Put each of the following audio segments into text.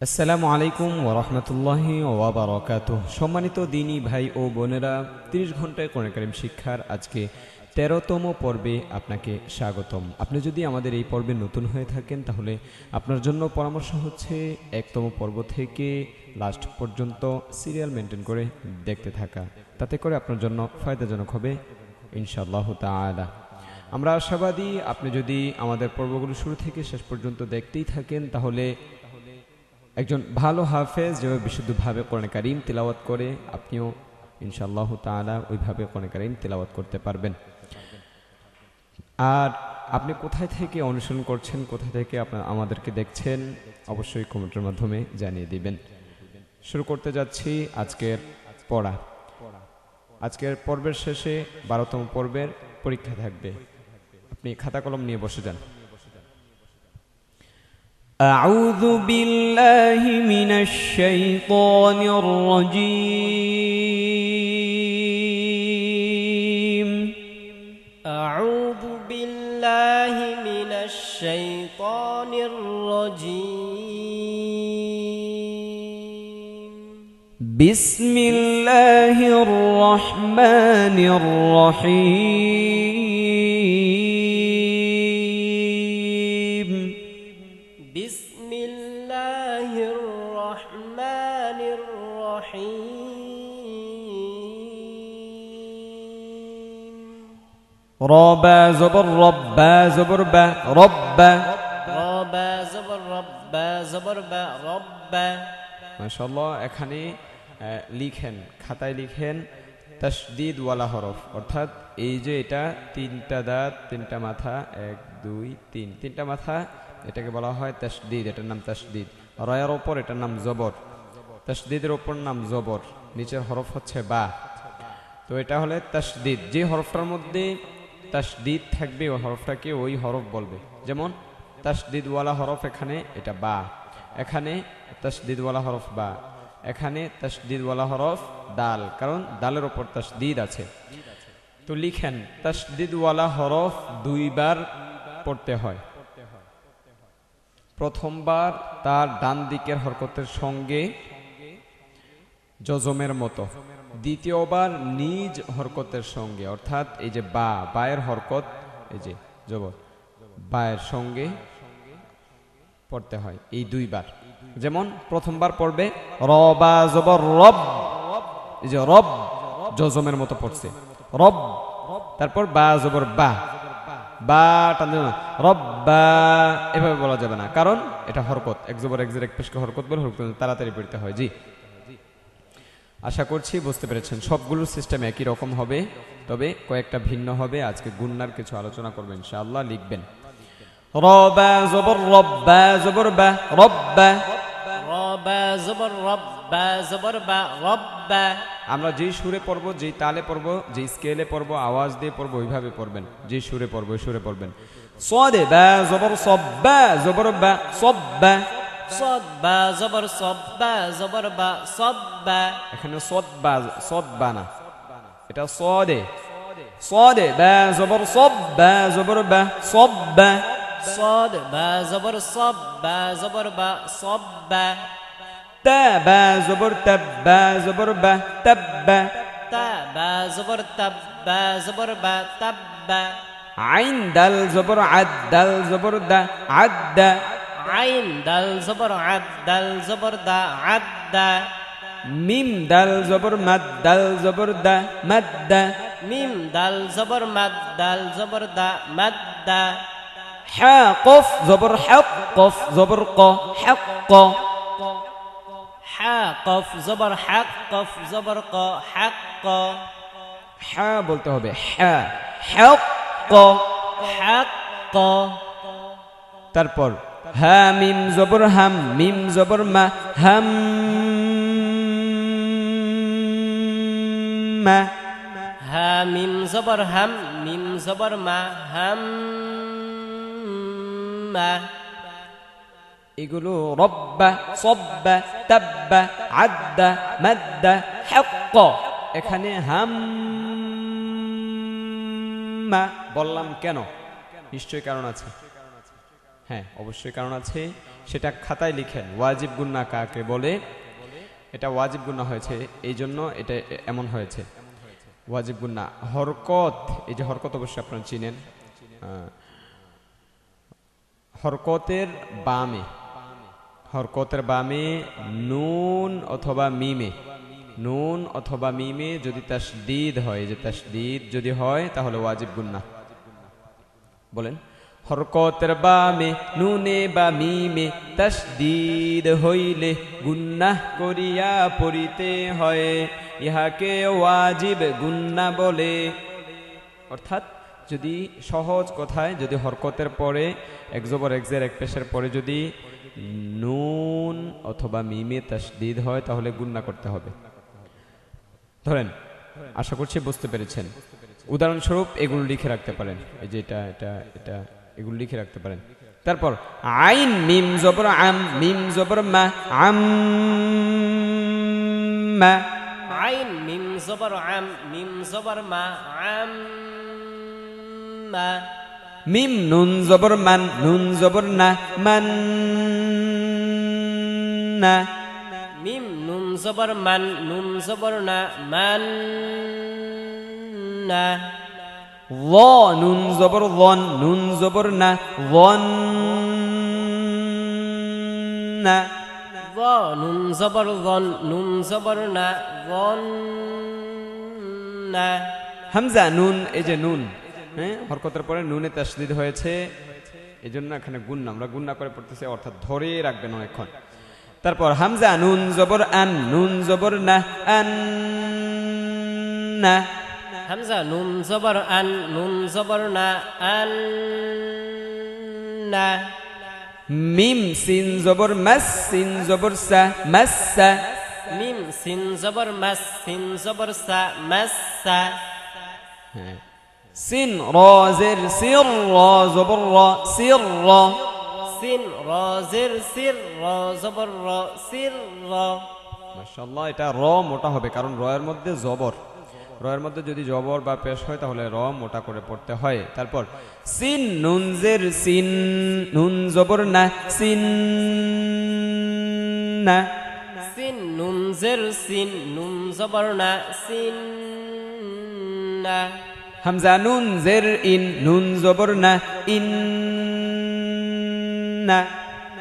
আসসালামু আলাইকুম ওয়া রাহমাতুল্লাহি ওয়া বারাকাতুহু। সম্মানিত দিনী ভাই ও বোনেরা, 30 ঘন্টায় কোরআন কারীম শিক্ষার আজকে 13তম পর্বে আপনাকে স্বাগতম। আপনি যদি আমাদের এই পর্বে নতুন হয়ে থাকেন তাহলে আপনার জন্য পরামর্শ হচ্ছে 1তম পর্ব থেকে লাস্ট পর্যন্ত সিরিয়াল মেনটেন করে দেখতে থাকা। তাতে করে আপনার জন্য ফায়দাজনক হবে ইনশাআল্লাহু তাআলা। আমরা আশাবাদী আপনি যদি আমাদের পর্বগুলো শুরু থেকে শেষ পর্যন্ত দেখতেই থাকেন তাহলে একজন ভালো হাফেজ যেভাবে বিশুদ্ধভাবে কোরআন কারীম তিলাওয়াত করে আপনিও ইনশাআল্লাহু তাআলা ওইভাবে কোরআন কারীম তিলাওয়াত করতে পারবেন। আর আপনি কোথায় থেকে অনুসরণ করছেন, কোথা থেকে আপনারা আমাদেরকে দেখছেন অবশ্যই কমেন্টের মাধ্যমে জানিয়ে দিবেন। শুরু করতে যাচ্ছি আজকের পড়া। আজকের পর্বের শেষে 12তম পর্বের পরীক্ষা থাকবে। আপনি খাতা কলম নিয়ে বসে যান। أعوذ بالله من الشيطان الرجيم. أعوذ بالله من الشيطان الرجيم. بسم الله الرحمن الرحيم. بسم الله الرحمن الرحيم. ربا زبر ربا زبر با ربا ربا زبر ربا زبر با ربا. মাশাআল্লাহ। এখানে লিখেন, খাতায় লিখেন তাসদীদ ওয়ালা হরফ, অর্থাৎ এই যে এটা তিনটা দাঁত, তিনটা মাথা, 1 2 3, তিনটা মাথা, এটাকে বলা হয় তাসদীদ। এটার নাম তাসদীদ। রয়ের ওপর এটার নাম জবর, তাসদীদের ওপর নাম জবর, নিচের হরফ হচ্ছে বা। তো এটা হলে তাসদীদ। যে হরফটার মধ্যে তাসদীদ থাকবে ওই হরফটাকে ওই হরফ বলবে। যেমন তাসদীদ ওয়ালা হরফ, এখানে এটা বা, এখানে তাসদীদ ওয়ালা হরফ বা, এখানে তাসদীদ ওয়ালা হরফ দাল, কারণ দালের ওপর তাসদীদ আছে। তো লিখেন তাসদীদ ওয়ালা হরফ 2 বার পড়তে হয়। প্রথমবার তার ডান দিকের হরকতের সঙ্গে জজমের মতো, দ্বিতীয়বার নিজ হরকতের সঙ্গে, অর্থাৎ এই যে বা, বায়ের হরকত, এই যে জবর, বায়ের সঙ্গে পড়তে হয় এই 2 বার। যেমন প্রথমবার পড়বে রবা জবর রব, এই যে রব জজমের মতো পড়ছে রব, তারপর বা জবর বা, বা টান দেবে না, রব্বা এভাবে বলা যাবে না, কারণ এটা হরকত, এক জবর এক জের এক পেশকে হরকত বলে, হরকত তাড়াতাড়ি পড়তে হয়। জি, আশা করছি বুঝতে পেরেছেন। সবগুলোর সিস্টেম একই রকম হবে, তবে কয়েকটা ভিন্ন হবে। আজকে গুন্নার কিছু আলোচনা করবেন ইনশাআল্লাহ। লিখবেন রবা জবর রব্বা জবর বা রব্বা। ربا زبر ربا زبر با ربا. আমরা যেই সুরে পড়বো, যেই তালে পড়বো, যেই স্কেলে পড়বো, আওয়াজ দিয়ে পড়বো, ওইভাবে পড়বেন। যেই সুরে পড়বো ওই সুরে পড়বেন। সদে বা জবর সব্বা জবর বা সব্বা। صبا زبر صبا زبر با صبا. এখানে সদবা না, এটা সদে, সদে বা জবর সব্বা জবর বা সব্বা। صاد با زبر صب با زبر با صبا. তা বা জবর তাব্বা জবর বা তাব্বা। تا با زبر تب با زبر با تبا. আইন দাল জবর আদ দাল জবর দা আদ্দা। عين دال زبر عد دال زبر دا عدا. মিম দাল জবর মাদ দাল জবর দা মাদ্দা। ميم دال زبر مد دال زبر دا مدا. হা কফ জবর হক কফ জবর ক হক। حا قف زبر حق قف زبر ق حق. হা বলতে হবে, হা হক ক। حق. তারপর হা মিম জবর হাম মিম জবর মা হাম মা। ها ميم زبر هم ميم زبر ما هم ما. এগুলো রব্বা সব্বা তাব্বা আদ্দা মাদ্দা হক। এখানে হাম্মা বললাম কেন? নিশ্চয়ই কারণ আছে। হ্যাঁ, অবশ্যই কারণ আছে। সেটা খাতায় লিখেন ওয়াজিব গুন্না কাকে বলে। এটা ওয়াজিব গুন্না হয়েছে এই জন্য এটা এমন হয়েছে ওয়াজিব গুন্না। হরকত, এই যে হরকত অবশ্যই আপনারা চিনেন, হরকতের বামে, হরকতের বামে নুন অথবা মিমে, নুন অথবা মিমে যদি তাসদীদ হয়, যে তাসদীদ যদি হয় তাহলে ওয়াজিব গুন্না। বলেন, হরকতের বামে নুনে বা মিমে তাসদীদ হইলে গুন্নাহ করিয়া পড়িতে হয়, ইহাকে ওয়াজিব গুন্না বলে। অর্থাৎ যদি সহজ কথায় যদি হরকতের পরে এক জবর এক জের এক পেশের পরে যদি নুন অথবা মিমে তাসদীদ হয় তাহলে গুন্না করতে হবে। ধরেন, আশা করছি বুঝতে পেরেছেন। উদাহরণস্বরূপ এগুলো লিখে রাখতে পারেন, এই যে এটা এটা এটা এগুলো লিখে রাখতে পারেন। তারপর আইন মিম জবর আম, মিম জবর মা, আম মা। আইন মিম জবর আম, মিম জবর মা, আম মা। মিম নুন জবর মান, নুন জবর না, মান না। মিম নুন জবর মান, নুন জবর না, মান না। ল নুন জবর লন, নুন জবর না, লন না। য নুন জবর গন, নুন জবর না, গন না। হামজা নুন, এই যে নুন, হ্যাঁ হরকতের পরে নুনে তাসদীদ হয়েছে এই জন্য এখানে গুন্না, আমরা গুন্না করে পড়তেছি, অর্থাৎ ধরে রাখবেন অনেকক্ষণ। তারপর হামজা নুন জবর আন, নুন জবর না, আন না। হামজা নুন জবর আন, নুন জবর না, আন না। মিম সিন জবর মাস, সিন জবর সা, মাসসা। মিম সিন জবর মাস, সিন জবর সা, মাসসা। হ্যাঁ, সিন র জের সির, র জবর র, সির র। সিন র জের সির, র জবর র, সির র। মাশাআল্লাহ, এটা র মোটা হবে কারণ র এর মধ্যে জবর, র এর মধ্যে যদি জবর বা পেশ হয় তাহলে র মোটা করে পড়তে হয়। তারপর সিন নুন জের সিন, নুন জবর না, সিন না। সিন নুন জের সিন, নুন জবর না, সিন না। হামজা নুন জের ইন, নুন জবর না, ইন না।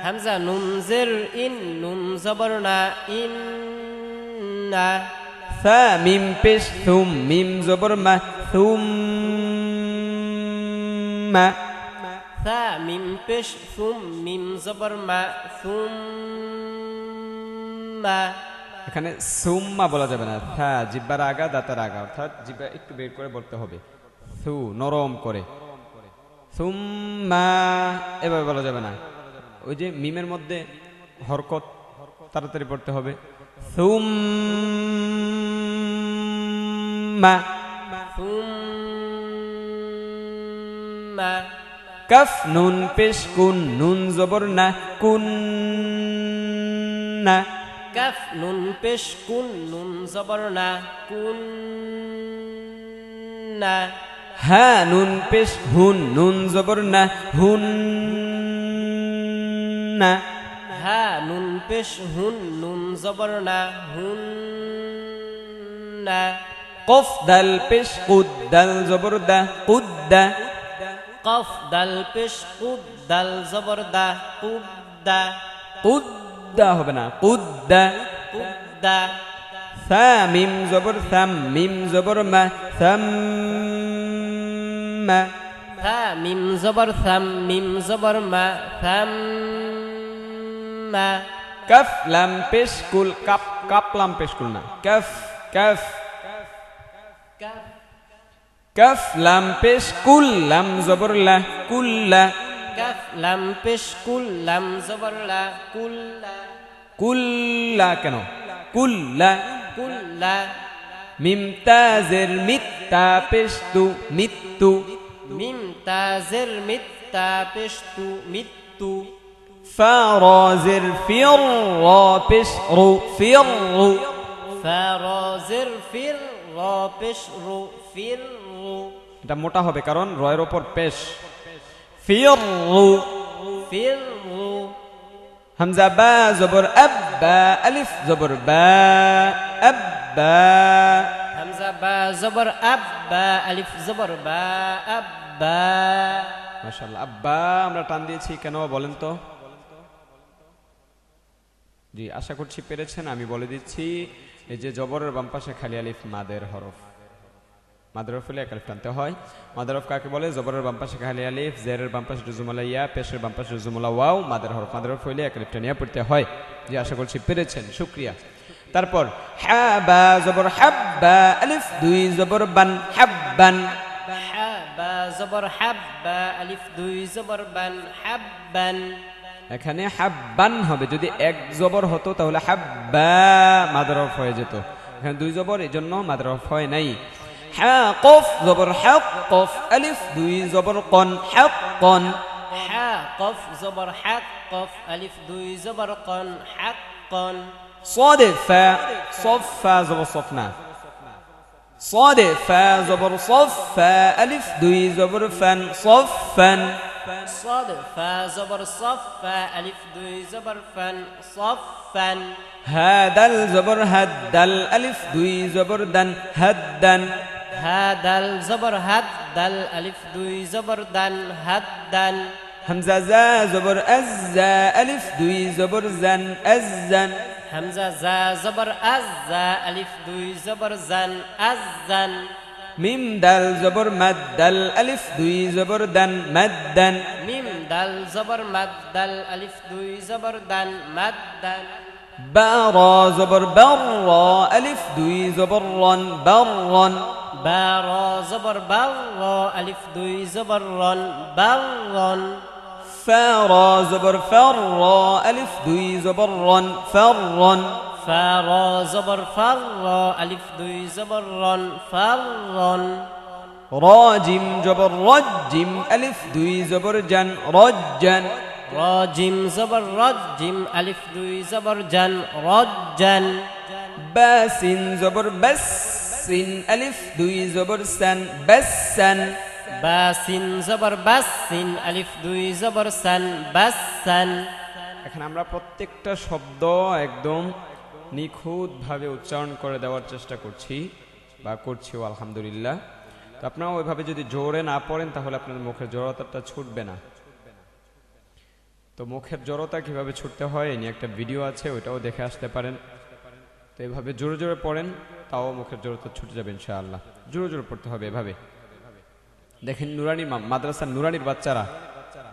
হামজা নুন জের ইন, নুন জবর না, ইন না। সা মিম পেশ থুম, মিম জবর মা, থুম মা। সা মিম পেশ সুম, মিম জবর মা, সুম মা। এখানে সুম্মা বলা যাবে না, থা জিব্বার আগা দাঁতের আগা, অর্থাৎ জিব্বা একটু বের করে বলতে হবে, থু নরম করে। সুম্মা এভাবে বলা যাবে না, ওই যে মিমের মধ্যে হরকত তাড়াতাড়ি পড়তে হবে। সুম্মা, সুম্মা। কাফ নুন পেশ কুন, নুন জবর না, কুন না। কাফ নুন পেশ কুন, নুন জবর না, কুন না। হা নুন পেশ হুন, নুন জবর না, হুন না। হা নুন পেশ হুন, নুন জবর না, হুন না। কফ দাল পেশ কুদ, দাল জবর দা, কুদ্দা। কফ দাল পেশ কুদ, দাল জবর দা, কুদ্দা। কুদ্দা হবে না, কুদ্দা। কুদ্দা। সা মিম জবর সাম, মিম জবর মা, সাম মা। থা মিম জবর সাম, মিম জবর মা, সাম মা। কাফ লাম পেশ কুল, কাপ, কাপ লাম পেশ কুল না, কাফ কাফ। কাফ লাম পেশ কুল, লাম জবর লা, কুল্লা। কাফ লাম পেশ কুল, লাম জবর লা, কুল্লা। কুল্লা কেন, কুল্লা। কুল্লা। মিম তাজের মিত্তা পেশ তু, মিত্তু। মিম তাজের মিত্তা পেশ তু, মিত্তু। ফা রাজের ফির, রা পেশ রু, ফির রু। ফা রাজের ফির, রা পেশ রু, ফির রু। এটা মোটা হবে কারণ রয়ের ওপর পেশ। ফির রু, ফির রু। হামজা বা জবর আব্বা আলিফ জবর বা আব্বা হামজা বা জবর আব্বা আলিফ জবর বা আব্বা মাশাআল্লাহ। আব্বা আমরা টান দিয়েছি কেন বলেন তো? জি, আশা করছি পেরেছেন। আমি বলে দিচ্ছি, এই যে জবরের বাম পাশে খালি আলিফ মাদের হরফ, মাদের হরফ হলে এক আলিফ টানতে হয়। মাদের হরফ কাকে বলে? জবরের বাম পাশে খালি আলিফ, জেরের বাম পাশে রুজুমালা ইয়া, পেশের বাম পাশে রুজুমালা ওয়াও, মাদের হরফ। মাদের হরফ হইলে এক আলিফ টানিয়া পড়তে হয়। জি, আশা করছি পেরেছেন, শুকরিয়া। তারপর হাবা জবর হাব্বা আলিফ দুই জবর বান হাব্বান। হা বা জবর হাব্বা আলিফ দুই জবর বান হাব্বান। এখানে হাব্বান হবে, যদি এক জবর হতো তাহলে হাব্বা মাদের হরফ হয়ে যেত। এখানে দুই জবর, এই জন্য মাদের হরফ হয় নাই। হা কফ জবর হক কফ আলিফ দুই জবর কন হাক্কন। হা কফ জবর হাক কফ আলিফ দুই জবর কন হাক্কন। صاد فا صف فا زبر صفنا صاد فا زبر صف فا ألف دوي زبر فن صفا. صاد فا زبر صف فا ألف دوي زبر فن صفا. هذا الزبر هد الألف دوي زبر دن هدا. هذا الزبر هد الألف دوي زبر دن هدا. همزة زا زبر أزا ألف دوي زبر زن أزن. همزة زا زبر أزا ألف دوي زبر زن أزن. ميم دال زبر مد الألف دوي زبر دن مدا. ميم دال زبر مد الألف دوي زبر دن مدا. بارا زبر برا ألف دوي زبر رن برا. بارا زبر برا ألف دوي زبر رن برا. فارا زبر فرا ألف دوي زبر رن فرا. فارا زبر فرا ألف دوي زبر رن فرا. راجم جبر رجم ألف دوي زبر جن رجا. راجم زبر رجم ألف دوي زبر جن رجا. باس زبر بس ألف دوي زبر سن بسا. বাসিন জবর বাসিন আলিফ দুই জবর সান বাসান। এখানে আমরা প্রত্যেকটা শব্দ একদম নিখুঁতভাবে উচ্চারণ করে দেওয়ার চেষ্টা করছি বা করছিও আলহামদুলিল্লাহ। তো আপনারা ওইভাবে যদি জোরে না পড়েন তাহলে আপনাদের মুখের জড়তাটা ছুটবে না। তো মুখের জড়তা কিভাবে ছুটতে হয় এই নিয়ে একটা ভিডিও আছে, ওইটাও দেখে আসতে পারেন। তো এভাবে জোরে জোরে পড়েন, তাও মুখের জড়তা ছুটে যাবে ইনশাআল্লাহ। জোরে জোরে পড়তে হবে এভাবে। দেখেন নুরানি মাদ্রাসার নুরানির বাচ্চারা,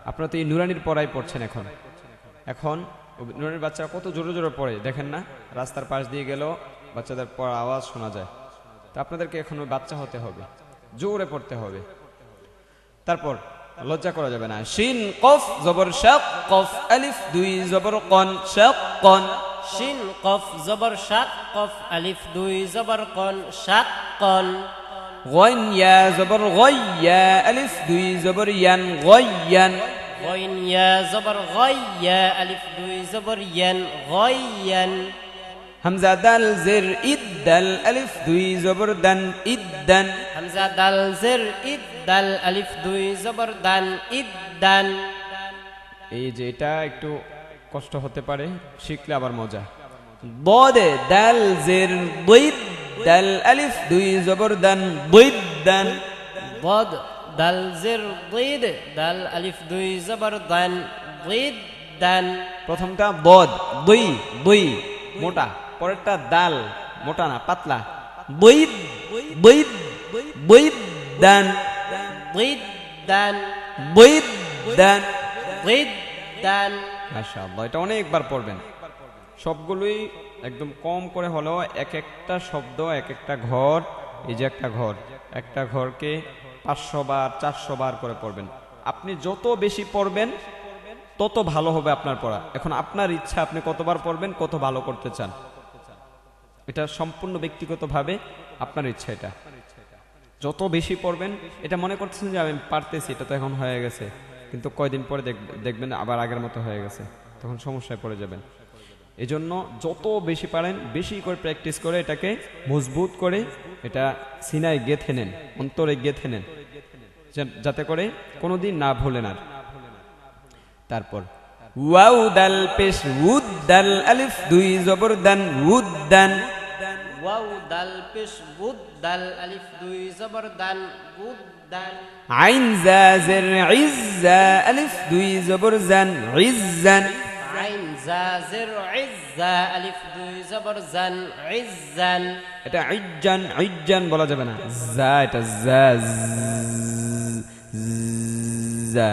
আপনারা তো এই নুরানির পড়াই পড়ছেন এখন। এখন নুরানির বাচ্চারা কত জোরে জোরে পড়ে দেখেন না, রাস্তার পাশ দিয়ে গেল বাচ্চাদের পড়ার আওয়াজ শোনা যায়। তো আপনাদেরকে এখন ওই বাচ্চা হতে হবে, জোরে পড়তে হবে। তারপর লজ্জা করা যাবে না। শিন কফ জবর শাক কফ আলিফ দুই জবর কন শাক কন। শিন কফ জবর শাক কফ আলিফ দুই জবর কন শাক কন। غين يا زبر غيا ألف دوي زبر ين غيا. غين يا زبر غيا ألف دوي زبر ين غيا. همزة دال زر إدل ألف دوي زبر دن إدن. همزة دال زر إدل ألف دوي زبر دن إدن. এই যে এটা একটু কষ্ট হতে পারে, শিখলে আবার মজা। ضاد دال زر ضد دال ألف دوي زبر دن ضدا. ضاد دال زر ضد دال ألف دوي زبر دن ضدا. প্রথমটা ضاد দুই দুই মোটা, পরেরটা দাল মোটা না পাতলা। ضد ضد ضدا ضدا ضدا. ضدا. মাশাআল্লাহ, এটা অনেকবার পড়বেন। সবগুলোই একদম কম করে হলেও এক একটা শব্দ এক একটা ঘর, এই যে একটা ঘর, একটা ঘরকে 500 বার 400 বার করে পড়বেন। আপনি যত বেশি পড়বেন তত ভালো হবে আপনার পড়া। এখন আপনার ইচ্ছা আপনি কতবার পড়বেন, কত ভালো করতে চান, এটা সম্পূর্ণ ব্যক্তিগতভাবে আপনার ইচ্ছা। এটা যত বেশি পড়বেন, এটা মনে করতেছেন যে আমি পারতেছি, এটা তো এখন হয়ে গেছে, কিন্তু কয়দিন পরে দেখবেন আবার আগের মতো হয়ে গেছে, তখন সমস্যায় পড়ে যাবেন। এজন্য যত বেশি পারেন বেশি করে প্র্যাকটিস করে এটাকে মজবুত করে এটা সিনায় গেঁথে নেন, অন্তরে গেঁথে নেন, যাতে করে কোনোদিন না ভুলেন আর। তারপর ওয়াও দাল পেশ উদ দাল আলিফ দুই জবর দান উদ্দান ওয়াও দাল পেশ বুদ দাল আলিফ দুই জবর দান বুদ্দান আইন জা জের ইজ্জা আলিফ দুই জবর জান ইজ্জান আইন জা জের ইজ্জা আলিফ দুই জবর জান ইজ্জান এটা ইজ্জান ইজ্জান বলা যাবে না জা এটা জা জা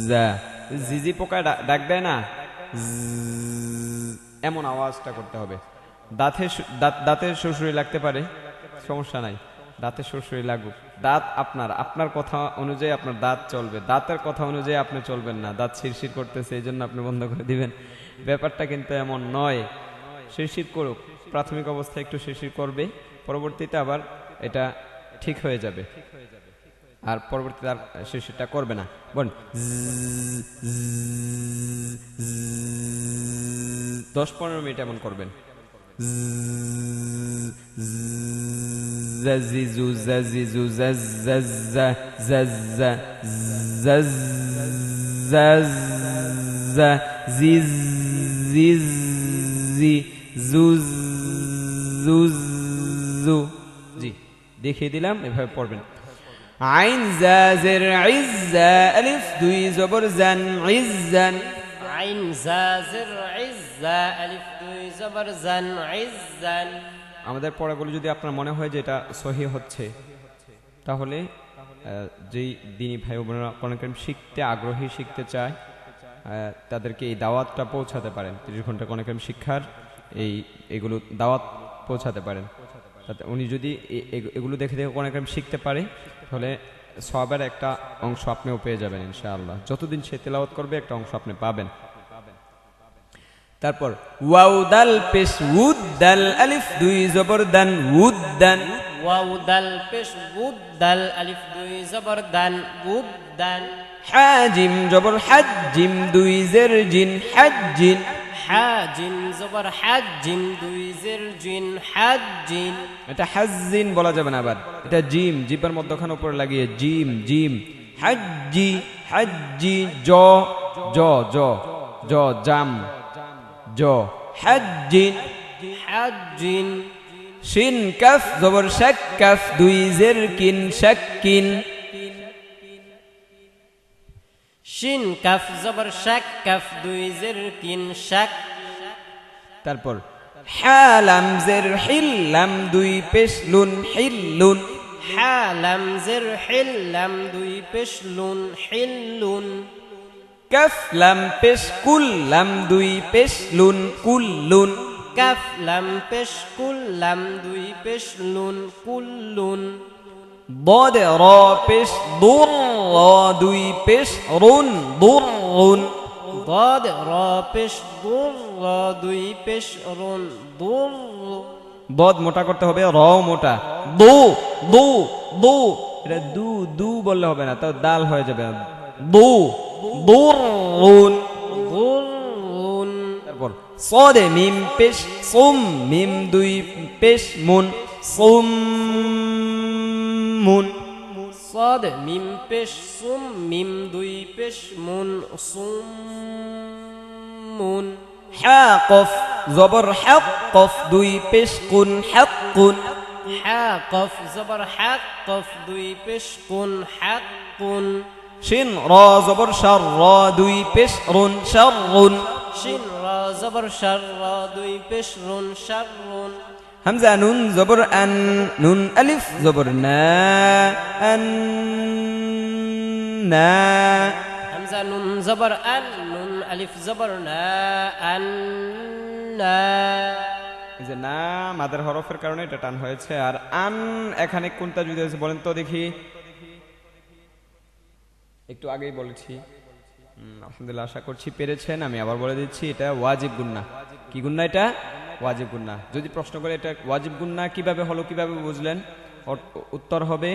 জা জিজি পোকা ডাক দেয় না এমন আওয়াজটা করতে হবে দাঁতের সুরসুরি লাগতে পারে সমস্যা নাই দাঁতের সুরসুরি লাগুক দাঁত আপনার কথা অনুযায়ী আপনার দাঁত চলবে দাঁতের কথা অনুযায়ী আপনি চলবেন না দাঁত শিরশির করতেছে এই জন্য আপনি বন্ধ করে দিবেন ব্যাপারটা কিন্তু এমন নয় শিরশির করুক প্রাথমিক অবস্থায় একটু শিরশির করবে পরবর্তীতে আবার এটা ঠিক হয়ে যাবে আর পরবর্তীতে আর শিরশিরটা করবে না বলুন 10-15 মিনিট এমন করবেন জাজিজু জাজিজু জাজ্জাজ্জা জাজ্জা জাজ্জাজ্জা জিজ জিজ জি জুজ জুজ জু জি দেখিয়ে দিলাম এভাবে পড়বেন আইন জা জের ইজ্জা আলিফ দুই জবর জান ইজ্জান আইন জা জের ইজ্জা আলিফ দুই জবর জান ইজ্জান আমাদের পড়াগুলো যদি আপনার মনে হয় যে এটা সহি হচ্ছে তাহলে যেই দিনী ভাই বোনেরা কোরআন কারীম শিখতে আগ্রহী শিখতে চায় তাদেরকে এই দাওয়াতটা পৌঁছাতে পারেন 30 ঘন্টা কোরআন কারীম শিক্ষার এগুলো দাওয়াত পৌঁছাতে পারেন তাতে উনি যদি এগুলো দেখে দেখে কোরআন কারীম শিখতে পারে তাহলে সওয়াবের একটা অংশ আপনিও পেয়ে যাবেন ইনশাআল্লাহ যতদিন সে তেলাওয়াত করবে একটা অংশ আপনি পাবেন তারপর ওয়াও দাল পেশ উদ দাল আলিফ দুই জবর দান উদ্দান ওয়াও দাল পেশ বুদ দাল আলিফ দুই জবর দান বুদ্দান হাজিম জবর হাজ্জিম দুই জের জিন হাজ্জিন হাজিম জবর হাজ্জিম দুই জের জিন হাজ্জিন এটা হাজ্জিন বলা যাবে না আবার এটা জিম জিবার মধ্যখানে উপরে লাগিয়ে জিম জিম হাজ্জি হাজ্জি জ জ জ জ জাম জ হাজ্জিন হাজ্জিন শিন কাফ জবর শাক কাফ দুই জের কিন শাক্কিন শিন কাফ জবর শাক কাফ দুই জের কিন শাক তারপর হালাম জের হিল্লাম দুই পেশ লুন হিল্লুন হালাম জের হিল্লাম দুই পেশ লুন হিল্লুন কাফ লাম পেশ কুল্লাম দুই পেশ লুন কুল্লুন কাফ লাম পেশ কুল্লাম দুই পেশ লুন কুল্লুন ضاد را পেশ দুর দুই পেশ রুন দুরুন ضاد را পেশ দুর দুই পেশ রুন দুর বদ মোটা করতে হবে র মোটা দু দু দু এটা দু দু বললে হবে না তাও দাল হয়ে যাবে দু দুরুন দুরুন তারপর সদে মিম পেশ সুম মিম দুই পেশ মুন সুম মুন صاد মিম পেশ সুম মিম দুই পেশ মুন সুম মুন হা কফ জবর হক কফ দুই পেশ কুন হাক্কুন হা কফ জবর হাক কফ দুই পেশ কুন হাক্কুন শিন র জবর শার র দুই পেশ রুন শাররুন শিন রা জবর শার রা দুই পেশ রুন শাররুন হামজা নুন জবর আন নুন আলিফ জবর না আন না হামজা নুন জবর আন নুন আলিফ জবর না আন না এই যে না মাদের হরফের কারণে এটা টান হয়েছে আর আন এখানে কোনটা যদি হয়েছে বলেন তো দেখি একটু আগেই বলেছি আলহামদুলিল্লাহ আশা করছি পেরেছেন আমি আবার বলে দিচ্ছি এটা ওয়াজিব গুন্না কি গুন্না এটা ওয়াজিব গুন্না যদি প্রশ্ন করে এটা ওয়াজিব গুন্না কিভাবে হলো কিভাবে বুঝলেন উত্তর হবে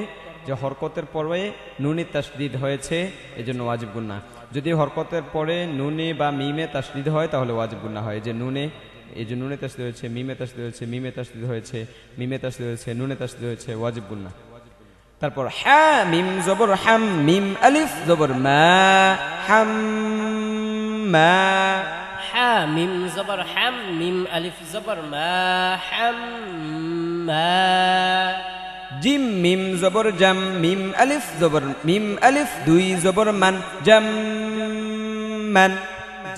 যে হরকতের পরে নুনে তাসদিদ হয়েছে এজন্য ওয়াজিব গুন্না যদি হরকতের পরে নুনে বা মিমে তাসদিদ হয় তাহলে ওয়াজিব গুন্না হয় যে নুনে এই যে নুনে তাসদিদ হয়েছে মিমে তাসদিদ হয়েছে মিমে তাসদিদ হয়েছে মিমে তাসদিদ হয়েছে নুনে তাসদিদ হয়েছে ওয়াজিব গুন্না তারপর হা মিম জবর হাম মিম আলিফ জবর মা হাম মা হা মিম জবর হাম মিম আলিফ জবর মা হাম মা জিম মিম জবর জাম মিম আলিফ জবর মিম আলিফ দুই জবর মান জাম মান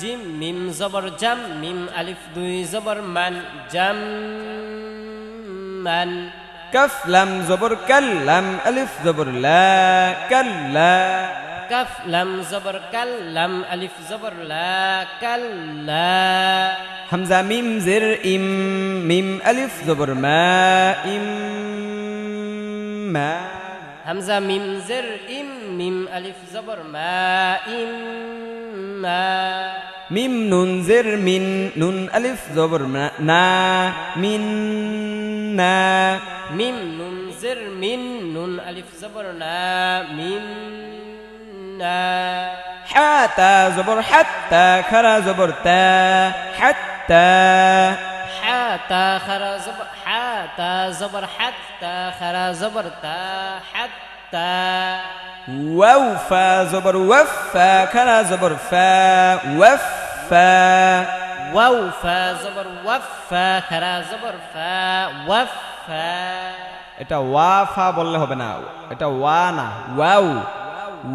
জিম মিম জবর জাম মিম আলিফ দুই জবর মান জাম মান কাফ লাম জবর কাল লাম আলিফ জবর লা কাল্লা কাফ লাম জবর কাল লাম আলিফ জবর লা কাল্লা হামজা মিম জের ইম মিম আলিফ জবর মা ইম মা হামজা মিম জের ইম মিম আলিফ জবর মা ইম মা মিম নুন জের মিন নুন আলিফ জবর না মিন না মিম নুন জের মিন নুন আলিফ জবর না মিন না হাতা জবর হাত্তা খারা জবর তা হাত্তা হাতা খারা জবর হাতা জবর হাত্তা খারা জবর তা হাত্তা ওয়াও ফা জবর ওয়াফা খারা জবর ফা ওয়াফা ওয়াও ফা জবর ওয়াফা খারা জবর ফা ওয়াফা এটা ওয়াফা বললে হবে না, এটা ওয়া না, ওয়াও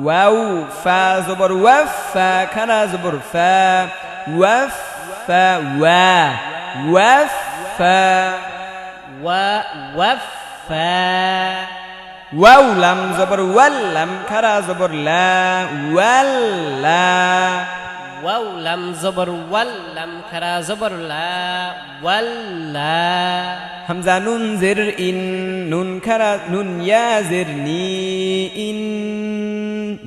ওয়াও ফা জবর ওয়াফা খারা জবর ফা ওয়াফা ওয়া ওয়াফা ওয়াফা ওয়াও লাম জবর ওয়াল্লাম খারা জবর লা ওয়াল্লা ওয়াও লাম জবর ওয়াল্লাম খারা জবর লা ওয়াল্লা হামজা নুন জের ইন নুন খারা নুন ইয়া জের নি ইন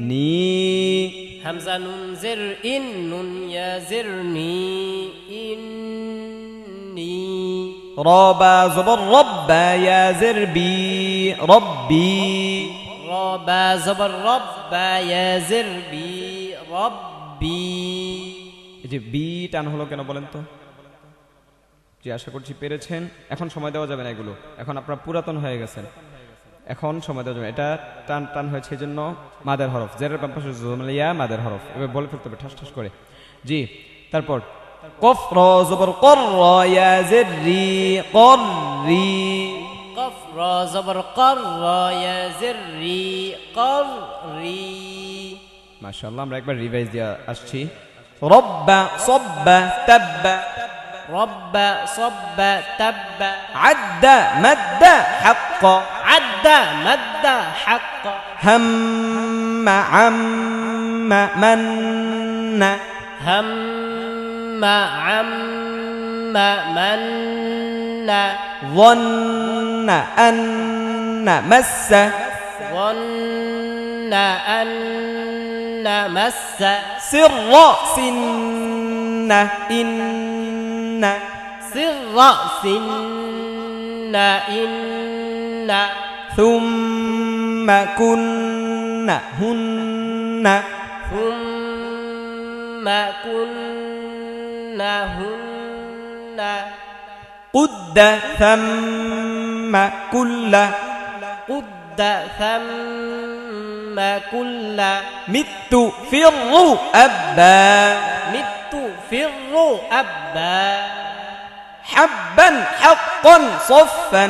নি হামজা নুন জের ইন নুন ইয়া জের নি ইন নি রবা জবর রব্বা ইয়া জের বি রব্বি রবা জবর রব্বা ইয়া জের বি রব্বি এই যে বি টান হলো কেন বলেন তো? জি আশা করছি পেরেছেন। এখন সময় দেওয়া যাবে না, এগুলো এখন আপনারা পুরাতন হয়ে গেছেন, এখন সময় দেওয়া যাবে। এটা টান টান হয়েছে এই জন্য মাদের হরফ, জেরের বাম পাশে জুমলিয়া মাদের হরফ, এবার বলে ফেলতে হবে ঠাস ঠাস করে। জি তারপর কফ র জবর কর ইয়া জের রি কর রি কফ র জবর কর ইয়া জের রি কর রি মাশাআল্লাহ। আমরা একবার রিভাইজ দিয়ে আসছি। রব্বা সব্বা তাব্বা রব্বা সব্বা তাব্বা আদ্দা মাদ্দা হাক্কা আদ্দা মাদ্দা হাক্কা হাম্মা আম্মা মান্না হাম্মা আম্মা মান্না ظن أن مس ظن أن مس سر سن إن سر سن إن ثم كن هن ثم كنهن قد ثم كل قد ثم كل مت فر أبا مت فر أبا حبا حقا صفا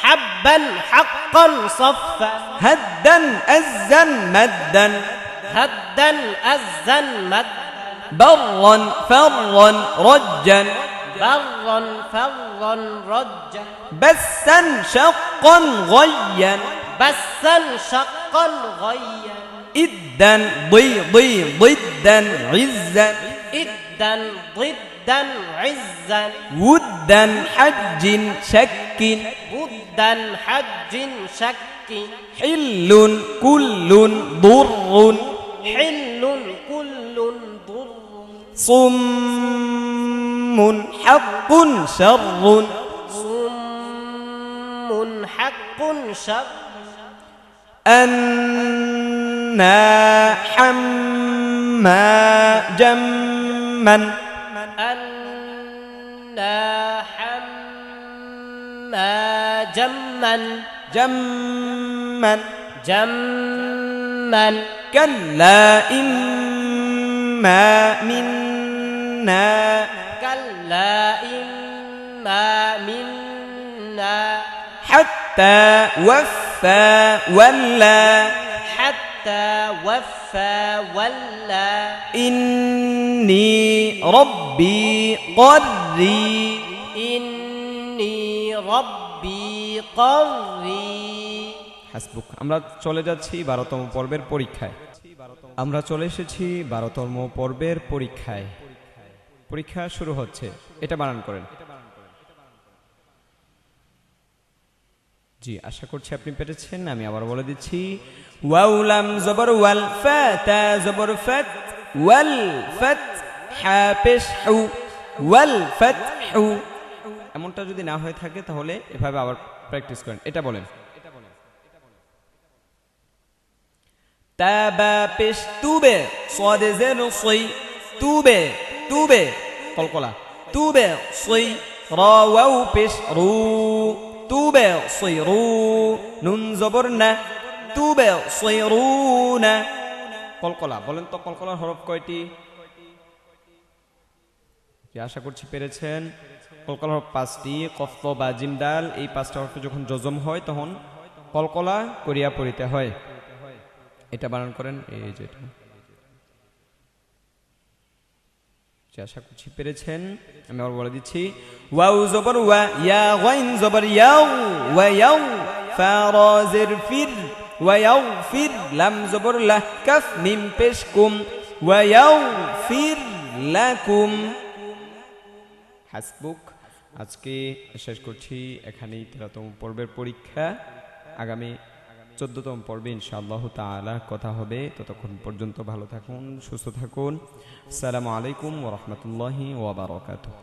حبا حقا صفا هدا أزا مدا هدا أزا مد برا فرا رجا برا فرا رجا بسا شقا غيا بسا شقا غيا إدا ضي ضدا عزا إدا ضدا عزا ودا حج شك ودا حج شك حل كل ضر حل كل ضر صم حق شر صم حق شر أنا حما جما أنا حما جما جما جما كلا إما منا كلا إما منا حتى وفى ولا حتى وفى ولا إني ربي قري إني ربي قري হাসবুক। আমরা চলে যাচ্ছি 12তম পর্বের পরীক্ষায়। আমরা চলে এসেছি 12তম পর্বের পরীক্ষায়। পরীক্ষা শুরু হচ্ছে। এটা বানান করেন। জি, আশা করছি আপনি পেরেছেন। আমি আবার বলে দিচ্ছি, ওয়াও লাম জবর ওয়াল, ফা তা জবর ফাত, ওয়াল ফাত, হা পেশ হু, ওয়াল ফাত হু। এমনটা যদি না হয়ে থাকে তাহলে এভাবে আবার প্র্যাকটিস করেন। এটা বলেন, তাবা পেশ তুবে, সাদে জের সই, তুবে তুবে কলকলা, তুবে সই, রা ওয়াও পেশ রু, তুবে সই রু, নুন জবর না, তুবে সই রু না কলকলা। বলেন তো কলকলার হরফ কয়টি? আশা করছি পেরেছেন। কলকলার হরফ 5টি। কফ তো বা জিম দাল, এই 5টা হরফে যখন জজম হয় তখন কলকলা করিয়া পড়িতে হয়। এটা বানান করেন, এই যেটা। আশা করছি পেরেছেন। আমি আবার বলে দিচ্ছি, ওয়াও জবর ওয়া, ইয়া গাইন জবর ইয়াও, ওয়া ইয়াও, ফা রা জির ফির, ওয়া ইয়াও ফির, লাম জবর লা, কাফ মিম পেশ কুম, ওয়া ইয়াও ফির লাকুম। হাসবুক। আজকে শেষ করছি এখানেই 13তম পর্বের পরীক্ষা। আগামী 14তম পর্বে ইনশাআল্লাহ তাআলা কথা হবে। ততক্ষণ পর্যন্ত ভালো থাকুন, সুস্থ থাকুন। আসসালামু আলাইকুম ওয়া রাহমাতুল্লাহি ওয়া বারাকাতুহু।